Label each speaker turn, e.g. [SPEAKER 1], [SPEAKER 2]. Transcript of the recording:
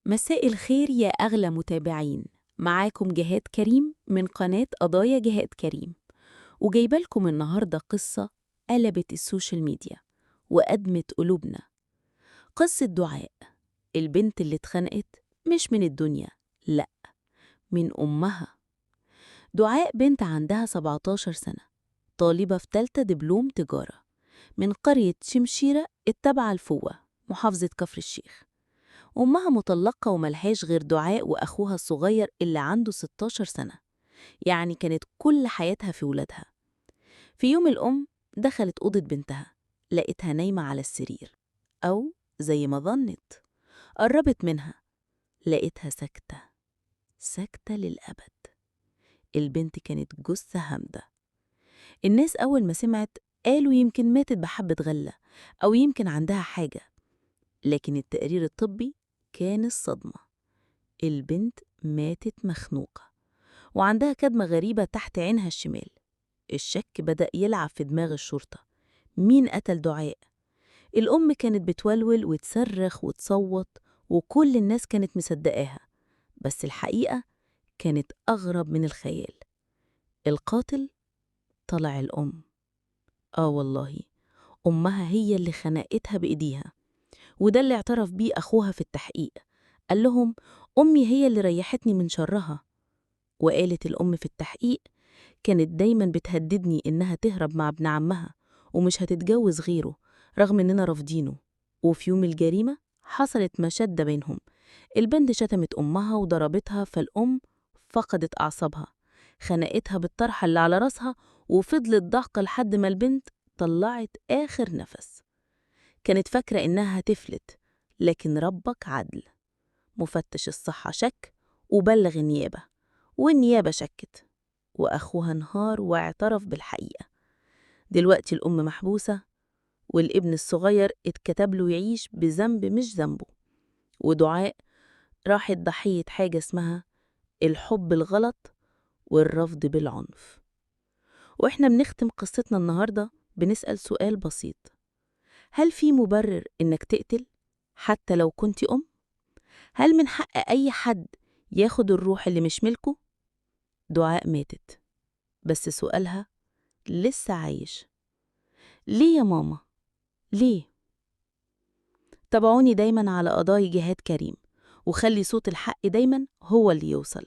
[SPEAKER 1] مساء الخير يا أغلى متابعين. معاكم جهاد كريم من قناة قضايا جهاد كريم، وجايبة لكم النهاردة قصة قلبت السوشيال ميديا وأدمت قلوبنا. قصة دعاء، البنت اللي اتخنقت مش من الدنيا، لأ، من أمها. دعاء بنت عندها 17 سنة، طالبة في تالتة دبلوم تجارة من قرية شمشيرة التابعة لفوة، محافظة كفر الشيخ. أمها مطلقة وملهاش غير دعاء وأخوها الصغير اللي عنده 16 سنة، يعني كانت كل حياتها في ولادها. في يوم الأم دخلت أوضة بنتها، لقيتها نايمة على السرير، أو زي ما ظنت. قربت منها، لقيتها ساكتة، ساكتة للأبد. البنت كانت جثة هامدة. الناس أول ما سمعت قالوا يمكن ماتت بحبة غلة، أو يمكن عندها حاجة. لكن التقرير الطبي كان الصدمة. البنت ماتت مخنوقة، وعندها كدمة غريبة تحت عينها الشمال. الشك بدأ يلعب في دماغ الشرطة، مين قتل دعاء؟ الأم كانت بتولول وتصرخ وتصوت، وكل الناس كانت مصدقاها. بس الحقيقة كانت أغرب من الخيال. القاتل طلع الأم. والله، أمها هي اللي خنقتها بإيديها. وده اللي اعترف بيه أخوها في التحقيق. قال لهم أمي هي اللي ريحتني من شرها. وقالت الأم في التحقيق كانت دايما بتهددني إنها تهرب مع ابن عمها ومش هتتجوز غيره، رغم إننا رافضينه. وفي يوم الجريمة حصلت مشادة بينهم. البنت شتمت أمها وضربتها، فالأم فقدت أعصابها، خنقتها بالطرحة اللي على راسها، وفضلت ضعقة لحد ما البنت طلعت آخر نفس. كانت فاكرة إنها هتفلت، لكن ربك عدل. مفتش الصحة شك وبلغ النيابة، والنيابة شكت، وأخوها انهار واعترف بالحقيقة. دلوقتي الأم محبوسة، والابن الصغير اتكتب له يعيش بذنب مش ذنبه. ودعاء راحت ضحية حاجة اسمها الحب الغلط والرفض بالعنف. وإحنا بنختم قصتنا النهاردة بنسأل سؤال بسيط: هل في مبرر إنك تقتل حتى لو كنت أم؟ هل من حق أي حد ياخد الروح اللي مش ملكه؟ دعاء ماتت، بس سؤالها لسه عايش. ليه يا ماما؟ ليه؟ تابعوني دايما على قضايا جهاد كريم، وخلي صوت الحق دايما هو اللي يوصل.